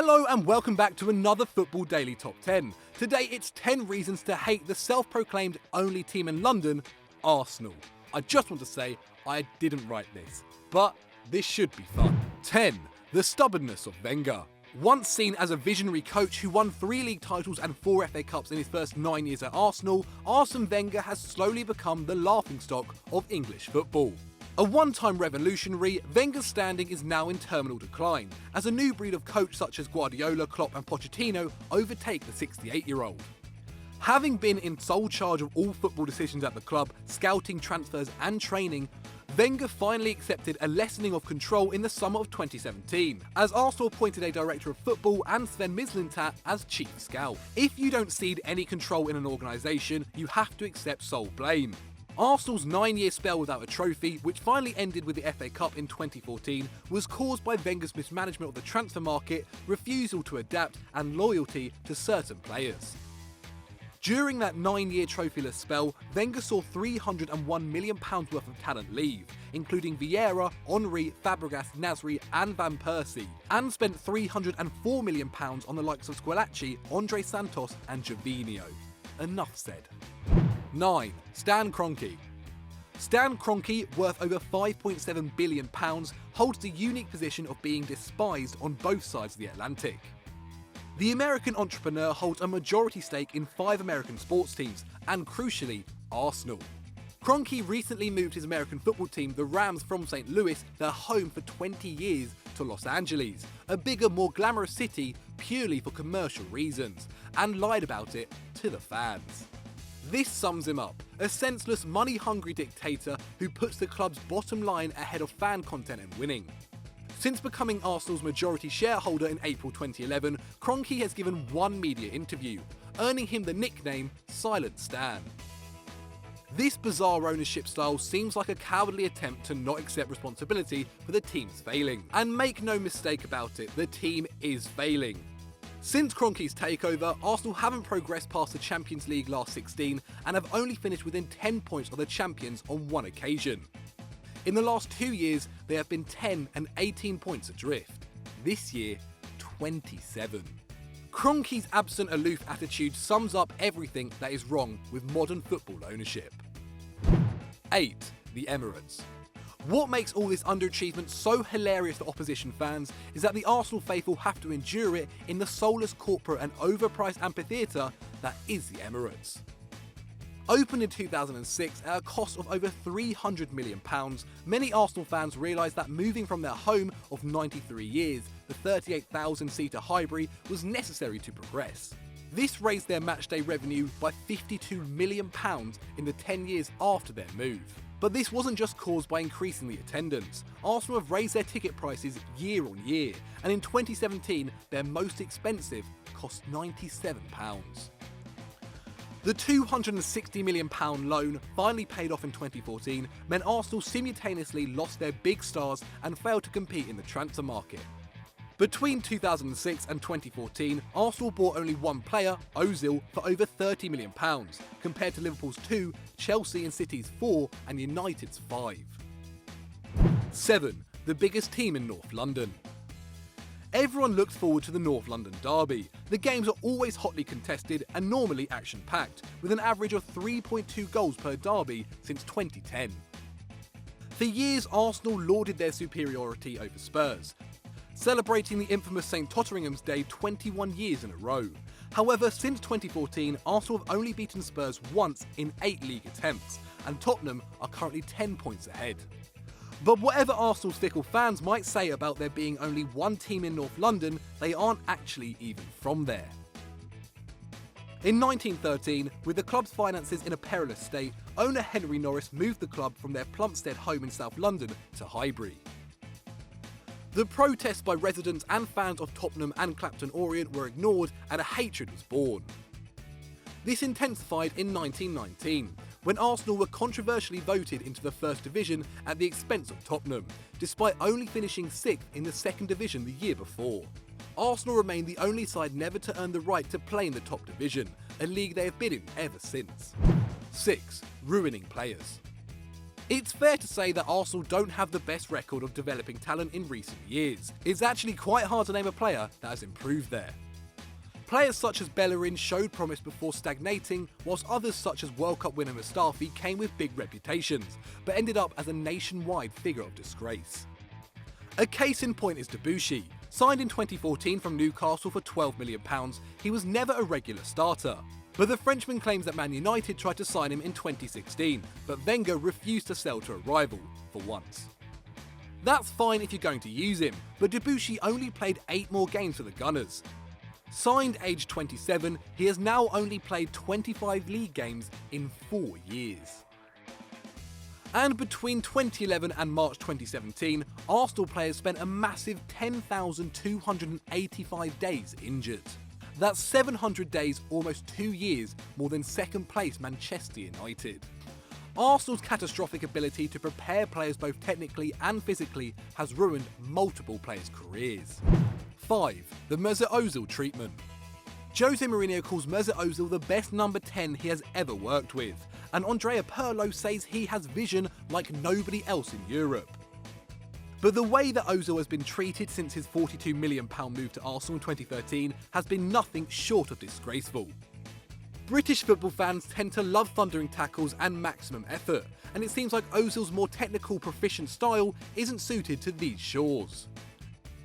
Hello and welcome back to another Football Daily Top 10. Today it's 10 reasons to hate the self-proclaimed only team in London, Arsenal. I just want to say I didn't write this, but this should be fun. 10. The stubbornness of Wenger. Once seen as a visionary coach who won 3 league titles and 4 FA Cups in his first 9 years at Arsenal, Arsène Wenger has slowly become the laughingstock of English football. A one-time revolutionary, Wenger's standing is now in terminal decline, as a new breed of coach such as Guardiola, Klopp and Pochettino overtake the 68-year-old. Having been in sole charge of all football decisions at the club, scouting, transfers and training, Wenger finally accepted a lessening of control in the summer of 2017, as Arsenal appointed a director of football and Sven Mislintat as chief scout. If you don't cede any control in an organisation, you have to accept sole blame. Arsenal's 9-year spell without a trophy, which finally ended with the FA Cup in 2014, was caused by Wenger's mismanagement of the transfer market, refusal to adapt and loyalty to certain players. During that 9-year trophyless spell, Wenger saw £301 million worth of talent leave, including Vieira, Henry, Fabregas, Nasri and Van Persie, and spent £304 million on the likes of Squillaci, Andre Santos and Gervinho. Enough said. 9. Stan Kroenke. Stan Kroenke, worth over £5.7 billion, holds the unique position of being despised on both sides of the Atlantic. The American entrepreneur holds a majority stake in 5 American sports teams, and crucially, Arsenal. Kroenke recently moved his American football team, the Rams, from St. Louis, their home for 20 years, to Los Angeles, a bigger, more glamorous city purely for commercial reasons, and lied about it to the fans. This sums him up, a senseless, money-hungry dictator who puts the club's bottom line ahead of fan content and winning. Since becoming Arsenal's majority shareholder in April 2011, Kroenke has given one media interview, earning him the nickname Silent Stan. This bizarre ownership style seems like a cowardly attempt to not accept responsibility for the team's failing. And make no mistake about it, the team is failing. Since Kroenke's takeover, Arsenal haven't progressed past the Champions League last 16 and have only finished within 10 points of the champions on one occasion. In the last 2 years, they have been 10 and 18 points adrift. This year, 27. Kroenke's absent aloof attitude sums up everything that is wrong with modern football ownership. 8. The Emirates. What makes all this underachievement so hilarious to opposition fans is that the Arsenal faithful have to endure it in the soulless corporate and overpriced amphitheatre that is the Emirates. Opened in 2006 at a cost of over £300 million, many Arsenal fans realised that moving from their home of 93 years, the 38,000-seater Highbury, was necessary to progress. This raised their matchday revenue by £52 million in the 10 years after their move. But this wasn't just caused by increasing the attendance. Arsenal have raised their ticket prices year on year, and in 2017, their most expensive cost £97. The £260 million loan, finally paid off in 2014, meant Arsenal simultaneously lost their big stars and failed to compete in the transfer market. Between 2006 and 2014, Arsenal bought only one player, Özil, for over £30 million, compared to Liverpool's 2, Chelsea and City's 4, and United's 5. 7. The biggest team in North London. Everyone looks forward to the North London derby. The games are always hotly contested and normally action-packed, with an average of 3.2 goals per derby since 2010. For years, Arsenal lauded their superiority over Spurs, celebrating the infamous St Totteringham's Day 21 years in a row. However, since 2014, Arsenal have only beaten Spurs once in 8 league attempts, and Tottenham are currently 10 points ahead. But whatever Arsenal's fickle fans might say about there being only one team in North London, they aren't actually even from there. In 1913, with the club's finances in a perilous state, owner Henry Norris moved the club from their Plumstead home in South London to Highbury. The protests by residents and fans of Tottenham and Clapton Orient were ignored and a hatred was born. This intensified in 1919, when Arsenal were controversially voted into the First Division at the expense of Tottenham, despite only finishing 6th in the Second Division the year before. Arsenal remained the only side never to earn the right to play in the top division, a league they have been in ever since. 6. Ruining players. It's fair to say that Arsenal don't have the best record of developing talent in recent years. It's actually quite hard to name a player that has improved there. Players such as Bellerin showed promise before stagnating, whilst others such as World Cup winner Mustafi came with big reputations, but ended up as a nationwide figure of disgrace. A case in point is Debuchy. Signed in 2014 from Newcastle for £12 million, he was never a regular starter. But the Frenchman claims that Man United tried to sign him in 2016, but Wenger refused to sell to a rival, for once. That's fine if you're going to use him, but Debuchy only played 8 more games for the Gunners. Signed aged 27, he has now only played 25 league games in 4 years. And between 2011 and March 2017, Arsenal players spent a massive 10,285 days injured. That's 700 days, almost 2 years, more than second place Manchester United. Arsenal's catastrophic ability to prepare players both technically and physically has ruined multiple players' careers. 5. The Mesut Özil treatment. Jose Mourinho calls Mesut Özil the best number 10 he has ever worked with, and Andrea Pirlo says he has vision like nobody else in Europe. But the way that Özil has been treated since his £42 million move to Arsenal in 2013 has been nothing short of disgraceful. British football fans tend to love thundering tackles and maximum effort, and it seems like Ozil's more technical, proficient style isn't suited to these shores.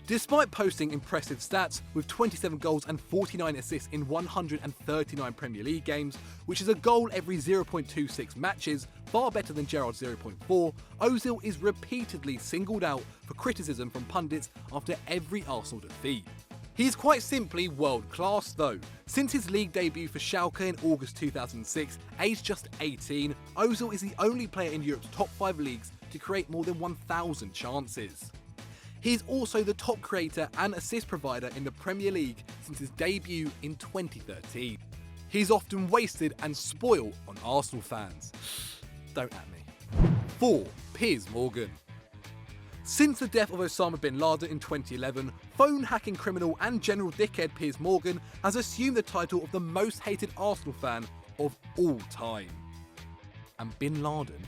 Despite posting impressive stats with 27 goals and 49 assists in 139 Premier League games, which is a goal every 0.26 matches, far better than Gerrard's 0.4, Özil is repeatedly singled out for criticism from pundits after every Arsenal defeat. He is quite simply world class though. Since his league debut for Schalke in August 2006, aged just 18, Özil is the only player in Europe's top 5 leagues to create more than 1,000 chances. He is also the top creator and assist provider in the Premier League since his debut in 2013. He's often wasted and spoiled on Arsenal fans. Don't at me. 4. Piers Morgan. Since the death of Osama bin Laden in 2011, phone hacking criminal and general dickhead Piers Morgan has assumed the title of the most hated Arsenal fan of all time. And bin Laden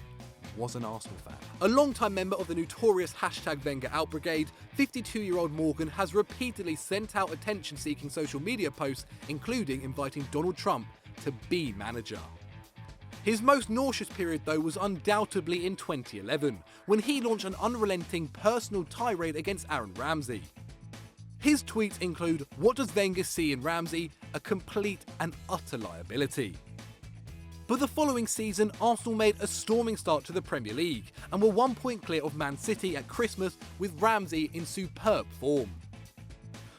was an Arsenal fan. A long-time member of the notorious #Wenger Out Brigade, 52-year-old Morgan has repeatedly sent out attention-seeking social media posts, including inviting Donald Trump to be manager. His most nauseous period though was undoubtedly in 2011, when he launched an unrelenting personal tirade against Aaron Ramsey. His tweets include, "What does Wenger see in Ramsey? A complete and utter liability." But the following season, Arsenal made a storming start to the Premier League and were 1 point clear of Man City at Christmas with Ramsey in superb form.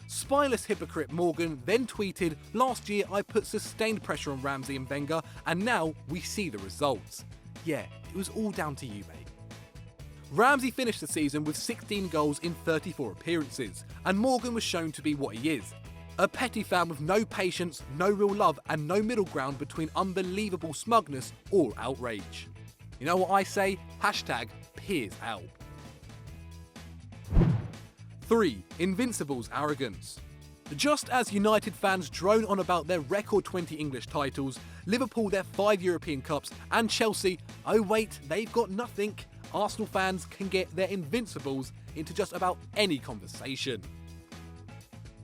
Spineless hypocrite Morgan then tweeted, "Last year I put sustained pressure on Ramsey and Wenger and now we see the results. Yeah, it was all down to you, mate." Ramsey finished the season with 16 goals in 34 appearances, and Morgan was shown to be what he is. A petty fan with no patience, no real love, and no middle ground between unbelievable smugness or outrage. You know what I say? #Piers out. 3. Invincible's arrogance. Just as United fans drone on about their record 20 English titles, Liverpool their 5 European Cups, and Chelsea, oh wait, they've got nothing, Arsenal fans can get their Invincibles into just about any conversation.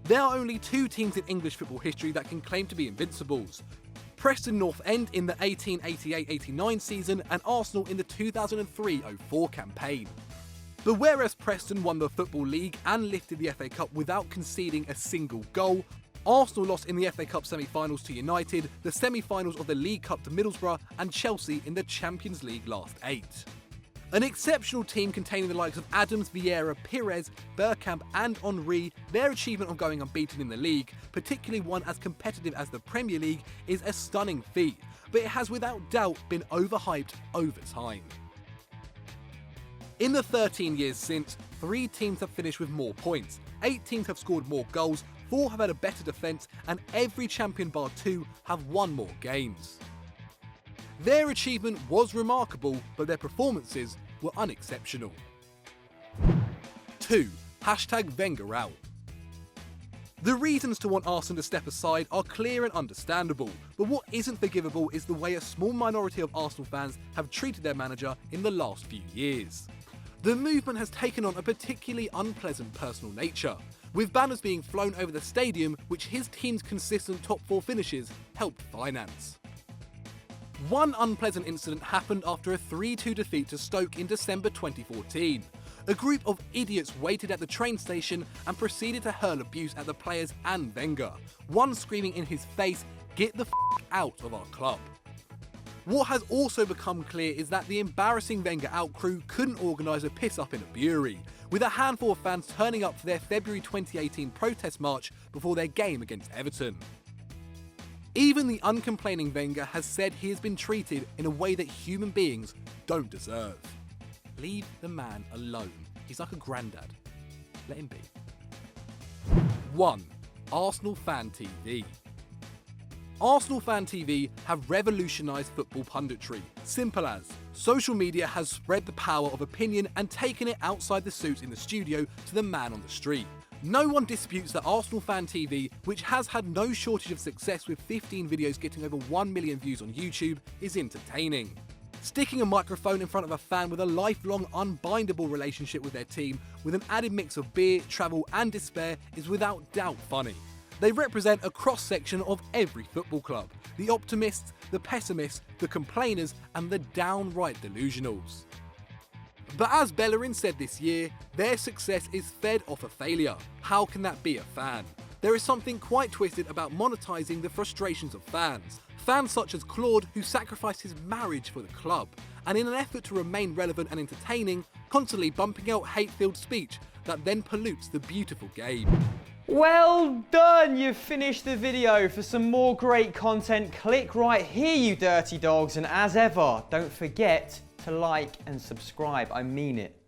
There are only 2 teams in English football history that can claim to be invincibles. Preston North End in the 1888-89 season and Arsenal in the 2003-04 campaign. But whereas Preston won the Football League and lifted the FA Cup without conceding a single goal, Arsenal lost in the FA Cup semi-finals to United, the semi-finals of the League Cup to Middlesbrough, and Chelsea in the Champions League last 8. An exceptional team containing the likes of Adams, Vieira, Pires, Bergkamp and Henry, their achievement of going unbeaten in the league, particularly one as competitive as the Premier League, is a stunning feat, but it has without doubt been overhyped over time. In the 13 years since, 3 teams have finished with more points, 8 teams have scored more goals, 4 have had a better defence, and every champion bar 2 have won more games. Their achievement was remarkable, but their performances were unexceptional. 2. #Wenger out. The reasons to want Arsenal to step aside are clear and understandable, but what isn't forgivable is the way a small minority of Arsenal fans have treated their manager in the last few years. The movement has taken on a particularly unpleasant personal nature, with banners being flown over the stadium which his team's consistent top 4 finishes helped finance. One unpleasant incident happened after a 3-2 defeat to Stoke in December 2014. A group of idiots waited at the train station and proceeded to hurl abuse at the players and Wenger, one screaming in his face, "Get the f*** out of our club." What has also become clear is that the embarrassing Wenger out crew couldn't organise a piss-up in a brewery, with a handful of fans turning up for their February 2018 protest march before their game against Everton. Even the uncomplaining Wenger has said he has been treated in a way that human beings don't deserve. Leave the man alone. He's like a granddad. Let him be. 1. ArsenalFan TV. ArsenalFan TV have revolutionised football punditry. Simple as. Social media has spread the power of opinion and taken it outside the suit in the studio to the man on the street. No one disputes that ArsenalFan TV, which has had no shortage of success with 15 videos getting over 1 million views on YouTube, is entertaining. Sticking a microphone in front of a fan with a lifelong unbindable relationship with their team, with an added mix of beer, travel and despair, is without doubt funny. They represent a cross-section of every football club: the optimists, the pessimists, the complainers and the downright delusionals. But as Bellerin said this year, their success is fed off a failure. How can that be a fan? There is something quite twisted about monetising the frustrations of fans. Fans such as Claude, who sacrificed his marriage for the club, and in an effort to remain relevant and entertaining, constantly bumping out hate-filled speech that then pollutes the beautiful game. Well done! You've finished the video. For some more great content, click right here, you dirty dogs, and as ever, don't forget to like and subscribe. I mean it.